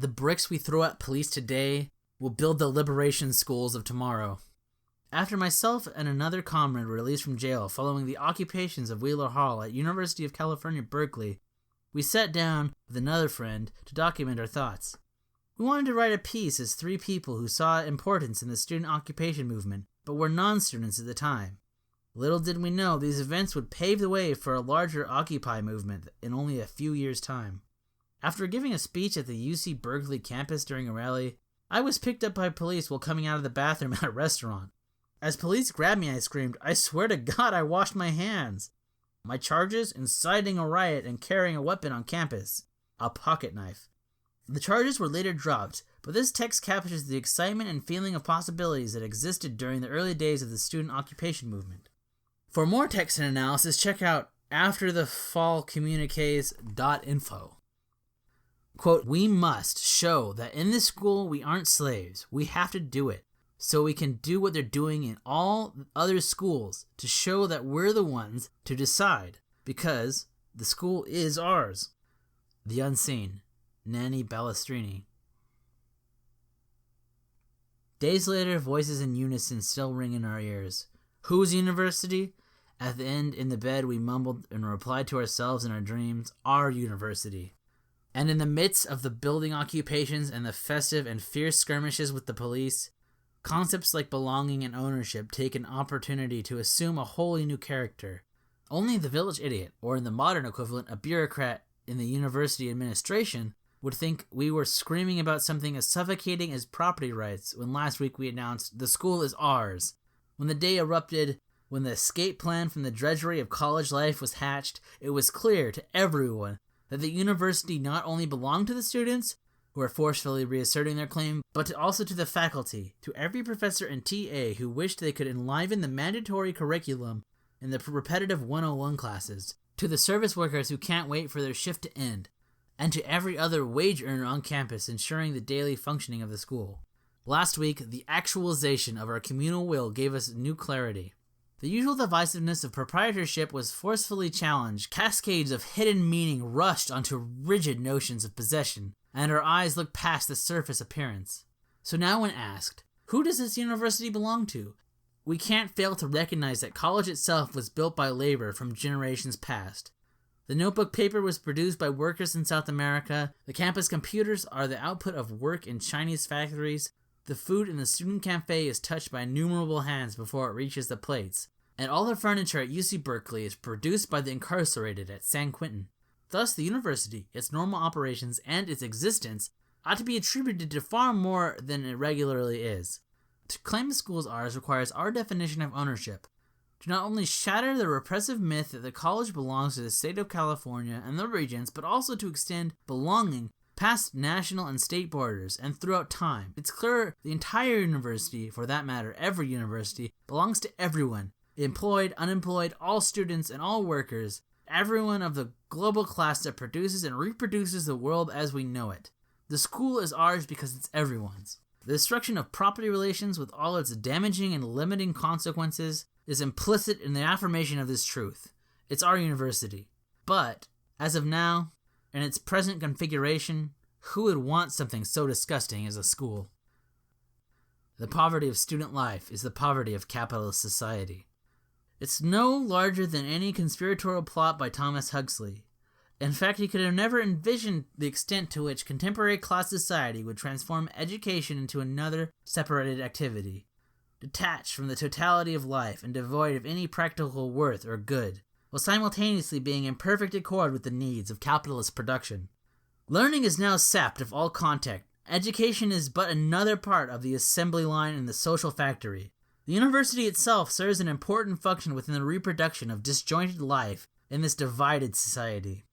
The bricks we throw at police today will build the liberation schools of tomorrow. After myself and another comrade were released from jail following the occupations of Wheeler Hall at University of California, Berkeley, we sat down with another friend to document our thoughts. We wanted to write a piece as three people who saw importance in the student occupation movement, but were non-students at the time. Little did we know these events would pave the way for a larger Occupy movement in only a few years' time. After giving a speech at the UC Berkeley campus during a rally, I was picked up by police while coming out of the bathroom at a restaurant. As police grabbed me, I screamed, "I swear to God I washed my hands." My charges: inciting a riot and carrying a weapon on campus, a pocket knife. The charges were later dropped, but this text captures the excitement and feeling of possibilities that existed during the early days of the student occupation movement. For more text and analysis, check out afterthefallcommuniques.info. Quote, "We must show that in this school we aren't slaves. We have to do it, so we can do what they're doing in all other schools, to show that we're the ones to decide, because the school is ours." The Unseen, Nanni Balestrini. Days later, voices in unison still ring in our ears. Whose university? At the end, in the bed, we mumbled and replied to ourselves in our dreams, "Our university." And in the midst of the building occupations and the festive and fierce skirmishes with the police, concepts like belonging and ownership take an opportunity to assume a wholly new character. Only the village idiot, or in the modern equivalent, a bureaucrat in the university administration, would think we were screaming about something as suffocating as property rights when last week we announced, "The school is ours." When the day erupted, when the escape plan from the drudgery of college life was hatched, it was clear to everyone that the university not only belonged to the students, who are forcefully reasserting their claim, but also to the faculty, to every professor and TA who wished they could enliven the mandatory curriculum in the repetitive 101 classes, to the service workers who can't wait for their shift to end, and to every other wage earner on campus ensuring the daily functioning of the school. Last week, the actualization of our communal will gave us new clarity. The usual divisiveness of proprietorship was forcefully challenged, cascades of hidden meaning rushed onto rigid notions of possession, and our eyes looked past the surface appearance. So now when asked, who does this university belong to? We can't fail to recognize that college itself was built by labor from generations past. The notebook paper was produced by workers in South America, the campus computers are the output of work in Chinese factories, the food in the student cafe is touched by innumerable hands before it reaches the plates, and all the furniture at UC Berkeley is produced by the incarcerated at San Quentin. Thus, the university, its normal operations, and its existence ought to be attributed to far more than it regularly is. To claim the school as ours requires our definition of ownership, to not only shatter the repressive myth that the college belongs to the state of California and the regions, but also to extend belonging past national and state borders and throughout time. It's clear the entire university, for that matter, every university, belongs to everyone, employed, unemployed, all students, and all workers, everyone of the global class that produces and reproduces the world as we know it. The school is ours because it's everyone's. The destruction of property relations with all its damaging and limiting consequences is implicit in the affirmation of this truth. It's our university. But, as of now, in its present configuration, who would want something so disgusting as a school? The poverty of student life is the poverty of capitalist society. It's no larger than any conspiratorial plot by Thomas Huxley. In fact, he could have never envisioned the extent to which contemporary class society would transform education into another separated activity, detached from the totality of life and devoid of any practical worth or good, while simultaneously being in perfect accord with the needs of capitalist production. Learning is now sapped of all contact. Education is but another part of the assembly line in the social factory. The university itself serves an important function within the reproduction of disjointed life in this divided society.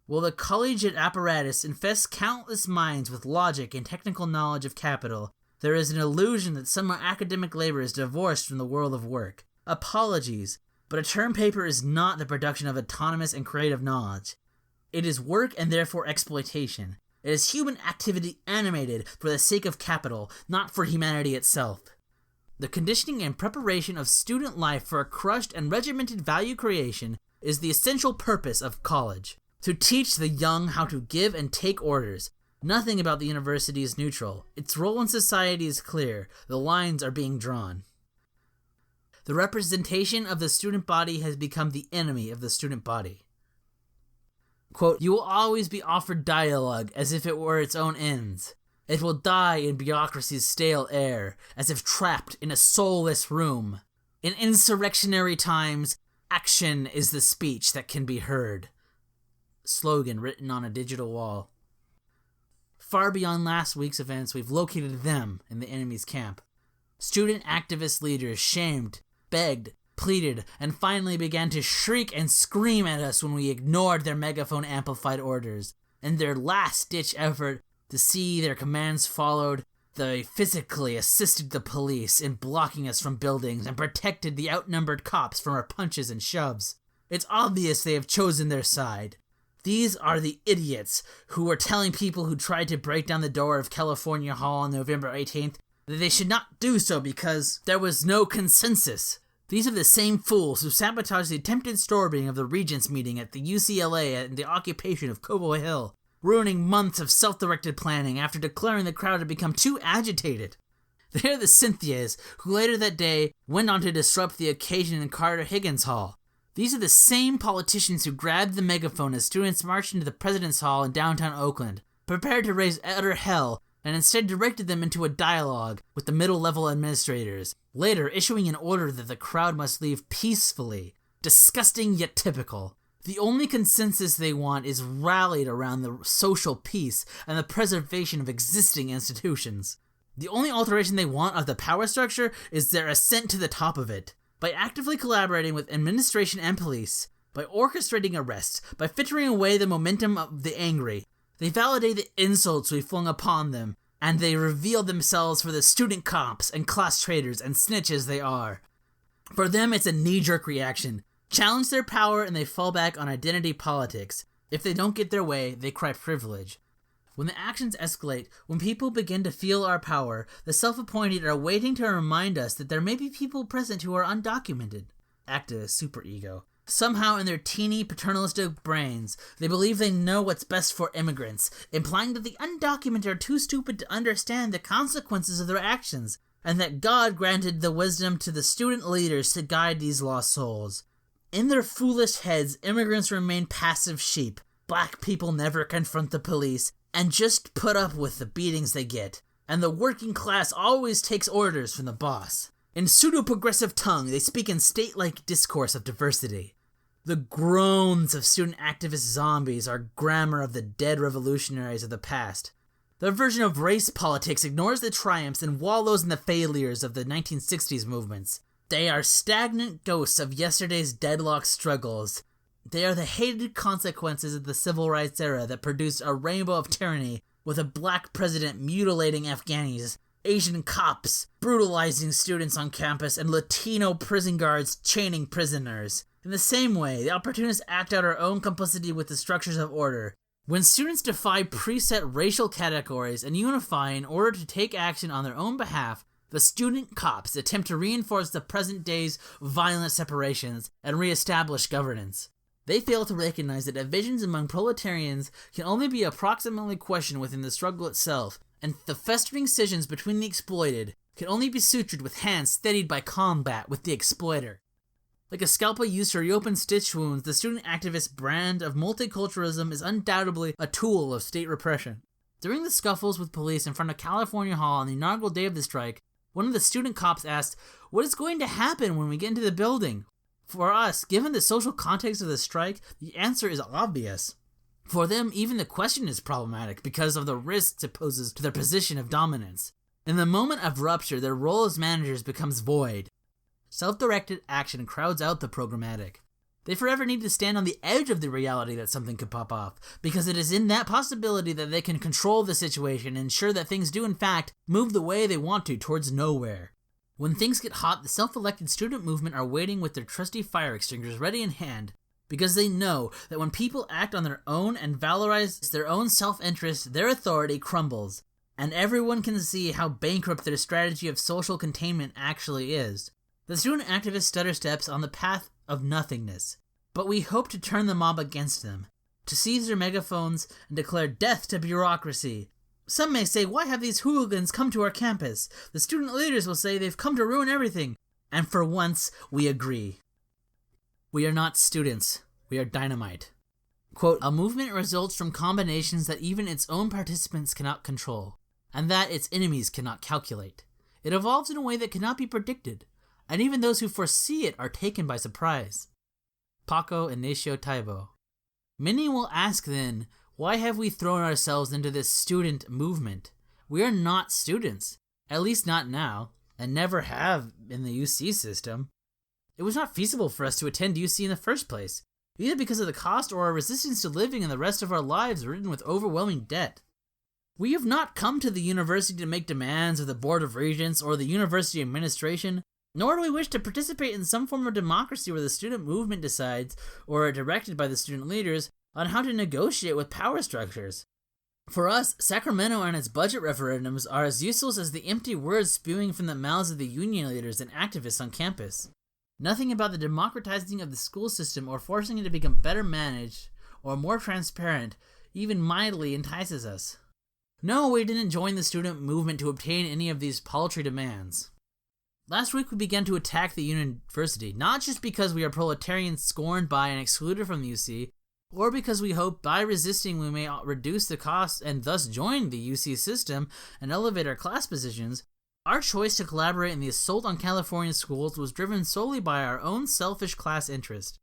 While the collegiate apparatus infests countless minds with logic and technical knowledge of capital, there is an illusion that some academic labor is divorced from the world of work. Apologies, but a term paper is not the production of autonomous and creative knowledge. It is work and therefore exploitation. It is human activity animated for the sake of capital, not for humanity itself. The conditioning and preparation of student life for a crushed and regimented value creation is the essential purpose of college. To teach the young how to give and take orders, Nothing about the university is neutral. Its role in society is clear. The lines are being drawn. The representation of the student body has become the enemy of the student body. Quote, "You will always be offered dialogue as if it were its own ends. It will die in bureaucracy's stale air, as if trapped in a soulless room. In insurrectionary times, action is the speech that can be heard." Slogan written on a digital wall. Far beyond last week's events, we've located them in the enemy's camp. Student activist leaders shamed, begged, pleaded, and finally began to shriek and scream at us when we ignored their megaphone-amplified orders. In their last-ditch effort to see their commands followed, they physically assisted the police in blocking us from buildings and protected the outnumbered cops from our punches and shoves. It's obvious they have chosen their side. These are the idiots who were telling people who tried to break down the door of California Hall on November 18th that they should not do so because there was no consensus. These are the same fools who sabotaged the attempted storming of the Regents meeting at the UCLA and the occupation of Cobo Hill, ruining months of self-directed planning after declaring the crowd had become too agitated. They are the Cynthias who later that day went on to disrupt the occasion in Carter Higgins Hall. These are the same politicians who grabbed the megaphone as students marched into the President's Hall in downtown Oakland, prepared to raise utter hell, and instead directed them into a dialogue with the middle-level administrators, later issuing an order that the crowd must leave peacefully. Disgusting yet typical. The only consensus they want is rallied around the social peace and the preservation of existing institutions. The only alteration they want of the power structure is their ascent to the top of it. By actively collaborating with administration and police, by orchestrating arrests, by filtering away the momentum of the angry, they validate the insults we flung upon them, and they reveal themselves for the student cops and class traitors and snitches they are. For them, it's a knee-jerk reaction. Challenge their power and they fall back on identity politics. If they don't get their way, they cry privilege. When the actions escalate, when people begin to feel our power, the self-appointed are waiting to remind us that there may be people present who are undocumented. Activist superego. Somehow in their teeny paternalistic brains, they believe they know what's best for immigrants, implying that the undocumented are too stupid to understand the consequences of their actions, and that God granted the wisdom to the student leaders to guide these lost souls. In their foolish heads, immigrants remain passive sheep. Black people never confront the police, and just put up with the beatings they get. And the working class always takes orders from the boss. In pseudo-progressive tongue, they speak in state-like discourse of diversity. The groans of student activist zombies are grammar of the dead revolutionaries of the past. Their version of race politics ignores the triumphs and wallows in the failures of the 1960s movements. They are stagnant ghosts of yesterday's deadlocked struggles. They are the hated consequences of the civil rights era that produced a rainbow of tyranny with a black president mutilating Afghanis, Asian cops brutalizing students on campus, and Latino prison guards chaining prisoners. In the same way, the opportunists act out our own complicity with the structures of order. When students defy preset racial categories and unify in order to take action on their own behalf, the student cops attempt to reinforce the present day's violent separations and reestablish governance. They fail to recognize that divisions among proletarians can only be approximately questioned within the struggle itself, and the festering scissions between the exploited can only be sutured with hands steadied by combat with the exploiter. Like a scalpel used to reopen stitch wounds, the student activist brand of multiculturalism is undoubtedly a tool of state repression. During the scuffles with police in front of California Hall on the inaugural day of the strike, one of the student cops asked, "What is going to happen when we get into the building?" For us, given the social context of the strike, the answer is obvious. For them, even the question is problematic because of the risks it poses to their position of dominance. In the moment of rupture, their role as managers becomes void. Self-directed action crowds out the programmatic. They forever need to stand on the edge of the reality that something could pop off, because it is in that possibility that they can control the situation and ensure that things do in fact move the way they want to towards nowhere. When things get hot, the self-elected student movement are waiting with their trusty fire extinguishers ready in hand, because they know that when people act on their own and valorize their own self-interest, their authority crumbles, and everyone can see how bankrupt their strategy of social containment actually is. The student activist stutter steps on the path of nothingness, but we hope to turn the mob against them. to seize their megaphones and declare death to bureaucracy. Some may say, why have these hooligans come to our campus? The student leaders will say they've come to ruin everything. And for once, we agree. We are not students. We are dynamite. Quote, a movement results from combinations that even its own participants cannot control, and that its enemies cannot calculate. It evolves in a way that cannot be predicted, and even those who foresee it are taken by surprise. Paco Ignacio Taibo. Many will ask then, why have we thrown ourselves into this student movement? We are not students, at least not now, and never have in the UC system. It was not feasible for us to attend UC in the first place, either because of the cost or our resistance to living in the rest of our lives ridden with overwhelming debt. We have not come to the university to make demands of the Board of Regents or the university administration, nor do we wish to participate in some form of democracy where the student movement decides, or are directed by the student leaders, on how to negotiate with power structures. For us, Sacramento and its budget referendums are as useless as the empty words spewing from the mouths of the union leaders and activists on campus. Nothing about the democratizing of the school system or forcing it to become better managed or more transparent even mildly entices us. No, we didn't join the student movement to obtain any of these paltry demands. Last week we began to attack the university, not just because we are proletarians scorned by and excluded from the UC, or because we hope by resisting we may reduce the costs and thus join the UC system and elevate our class positions. Our choice to collaborate in the assault on California schools was driven solely by our own selfish class interest.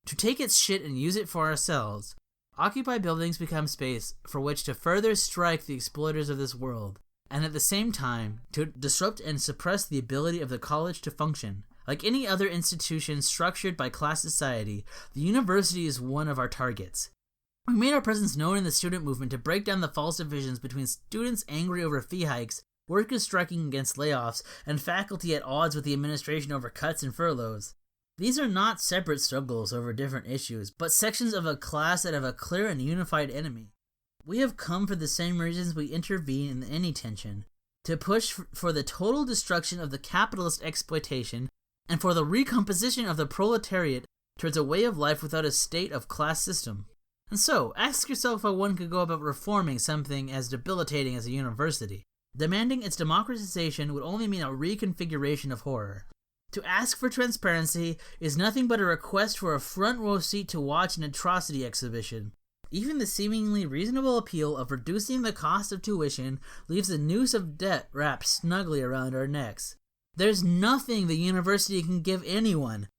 To take its shit and use it for ourselves, occupy buildings become space for which to further strike the exploiters of this world, and at the same time, to disrupt and suppress the ability of the college to function. Like any other institution structured by class society, the university is one of our targets. We made our presence known in the student movement to break down the false divisions between students angry over fee hikes, workers striking against layoffs, and faculty at odds with the administration over cuts and furloughs. These are not separate struggles over different issues, but sections of a class that have a clear and unified enemy. We have come for the same reasons we intervene in any tension, to push for the total destruction of the capitalist exploitation and for the recomposition of the proletariat towards a way of life without a state of class system. And so, ask yourself how one could go about reforming something as debilitating as a university. Demanding its democratization would only mean a reconfiguration of horror. To ask for transparency is nothing but a request for a front row seat to watch an atrocity exhibition. Even the seemingly reasonable appeal of reducing the cost of tuition leaves a noose of debt wrapped snugly around our necks. There's nothing the university can give anyone.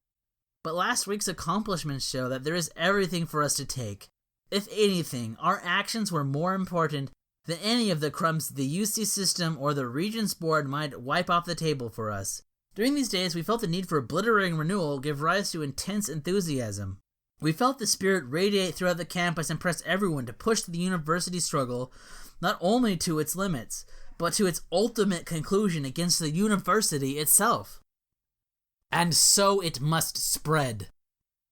But last week's accomplishments show that there is everything for us to take. If anything, our actions were more important than any of the crumbs the UC system or the Regents Board might wipe off the table for us. During these days, we felt the need for obliterating renewal give rise to intense enthusiasm. We felt the spirit radiate throughout the campus and press everyone to push the university struggle not only to its limits, but to its ultimate conclusion against the university itself. And so it must spread.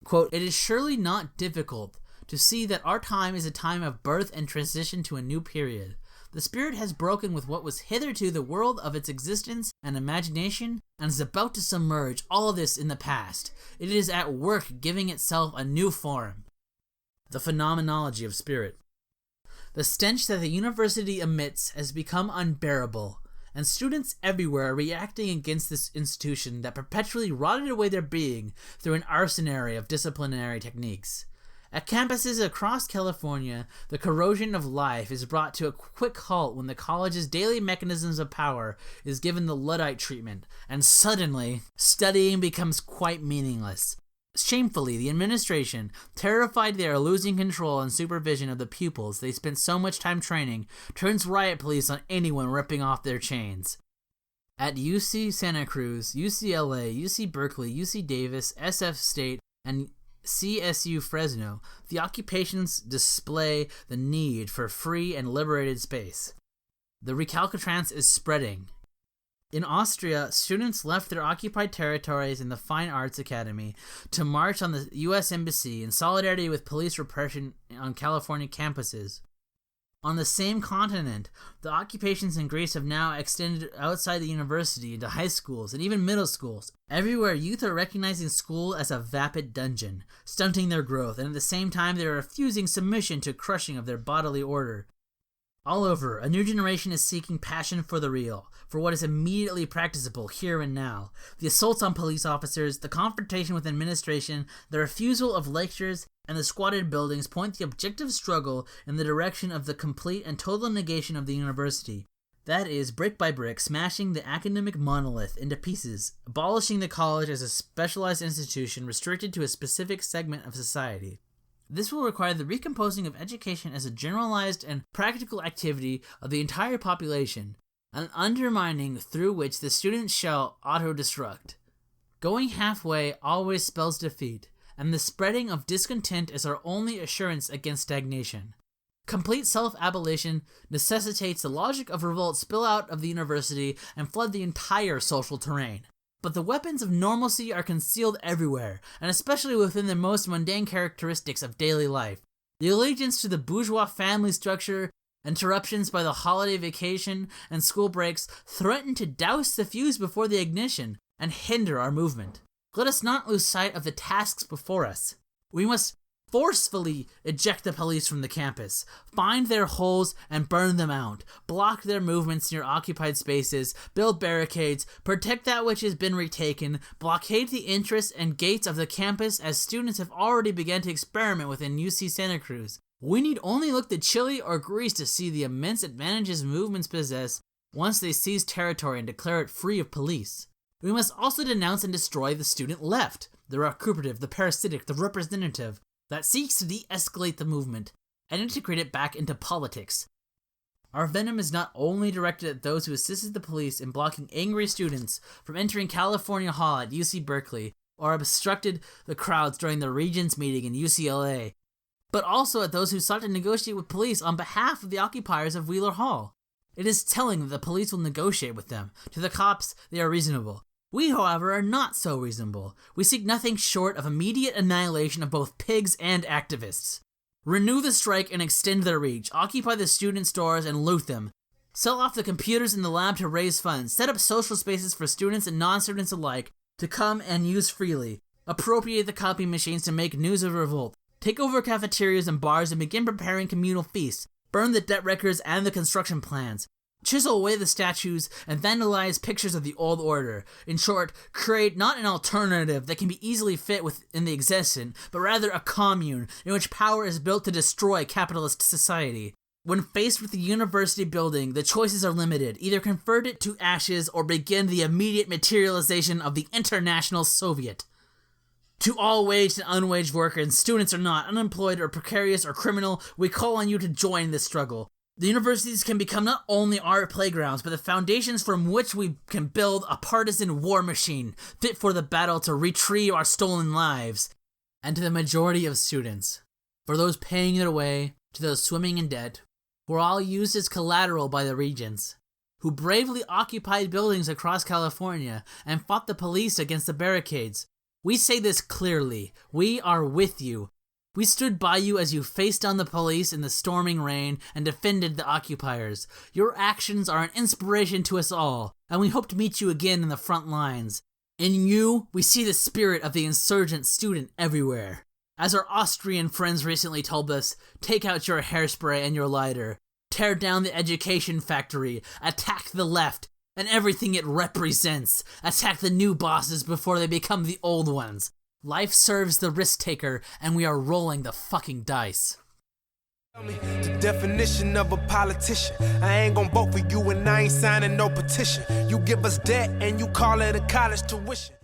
Quote, it is surely not difficult to see that our time is a time of birth and transition to a new period. The spirit has broken with what was hitherto the world of its existence and imagination, and is about to submerge all this in the past. It is at work giving itself a new form. The phenomenology of spirit. The stench that the university emits has become unbearable, and students everywhere are reacting against this institution that perpetually rotted away their being through an arsenal of disciplinary techniques. At campuses across California, the corrosion of life is brought to a quick halt when the college's daily mechanisms of power is given the Luddite treatment, and suddenly, studying becomes quite meaningless. Shamefully, the administration, terrified they are losing control and supervision of the pupils they spent so much time training, turns riot police on anyone ripping off their chains. At UC Santa Cruz, UCLA, UC Berkeley, UC Davis, SF State, and CSU Fresno, the occupations display the need for free and liberated space. The recalcitrance is spreading. In Austria, students left their occupied territories in the Fine Arts Academy to march on the U.S. Embassy in solidarity with police repression on California campuses. On the same continent, the occupations in Greece have now extended outside the university into high schools and even middle schools. Everywhere, youth are recognizing school as a vapid dungeon, stunting their growth, and at the same time they are refusing submission to crushing of their bodily order. All over, a new generation is seeking passion for the real, for what is immediately practicable here and now. The assaults on police officers, the confrontation with administration, the refusal of lectures, and the squatted buildings point the objective struggle in the direction of the complete and total negation of the university. That is, brick by brick, smashing the academic monolith into pieces, abolishing the college as a specialized institution restricted to a specific segment of society. This will require the recomposing of education as a generalized and practical activity of the entire population, an undermining through which the students shall auto-destruct. Going halfway always spells defeat, and the spreading of discontent is our only assurance against stagnation. Complete self-abolition necessitates the logic of revolt spill out of the university and flood the entire social terrain. But the weapons of normalcy are concealed everywhere, and especially within the most mundane characteristics of daily life. The allegiance to the bourgeois family structure, interruptions by the holiday vacation, and school breaks threaten to douse the fuse before the ignition and hinder our movement. Let us not lose sight of the tasks before us. We must forcefully eject the police from the campus, find their holes and burn them out, block their movements near occupied spaces, build barricades, protect that which has been retaken, blockade the interests and gates of the campus as students have already begun to experiment within UC Santa Cruz. We need only look to Chile or Greece to see the immense advantages movements possess once they seize territory and declare it free of police. We must also denounce and destroy the student left, the recuperative, the parasitic, the representative, that seeks to de-escalate the movement and integrate it back into politics. Our venom is not only directed at those who assisted the police in blocking angry students from entering California Hall at UC Berkeley or obstructed the crowds during the Regents meeting in UCLA, but also at those who sought to negotiate with police on behalf of the occupiers of Wheeler Hall. It is telling that the police will negotiate with them. To the cops, they are reasonable. We, however, are not so reasonable. We seek nothing short of immediate annihilation of both pigs and activists. Renew the strike and extend their reach. Occupy the student stores and loot them. Sell off the computers in the lab to raise funds. Set up social spaces for students and non-students alike to come and use freely. Appropriate the copy machines to make news of revolt. Take over cafeterias and bars and begin preparing communal feasts. Burn the debt records and the construction plans. Chisel away the statues and vandalize pictures of the old order. In short, create not an alternative that can be easily fit within the existent, but rather a commune in which power is built to destroy capitalist society. When faced with the university building, the choices are limited. Either convert it to ashes or begin the immediate materialization of the International Soviet. To all waged and unwaged workers, students or not, unemployed or precarious or criminal, we call on you to join this struggle. The universities can become not only our playgrounds, but the foundations from which we can build a partisan war machine fit for the battle to retrieve our stolen lives. And to the majority of students, for those paying it away, to those swimming in debt, who are all used as collateral by the regents, who bravely occupied buildings across California and fought the police against the barricades, we say this clearly: we are with you. We stood by you as you faced down the police in the storming rain and defended the occupiers. Your actions are an inspiration to us all, and we hope to meet you again in the front lines. In you, we see the spirit of the insurgent student everywhere. As our Austrian friends recently told us, take out your hairspray and your lighter. Tear down the education factory. Attack the left and everything it represents. Attack the new bosses before they become the old ones. Life serves the risk-taker, and we are rolling the fucking dice. The definition of a politician. I ain't gonna vote for you and I ain't signing no petition. You give us debt and you call it a college tuition.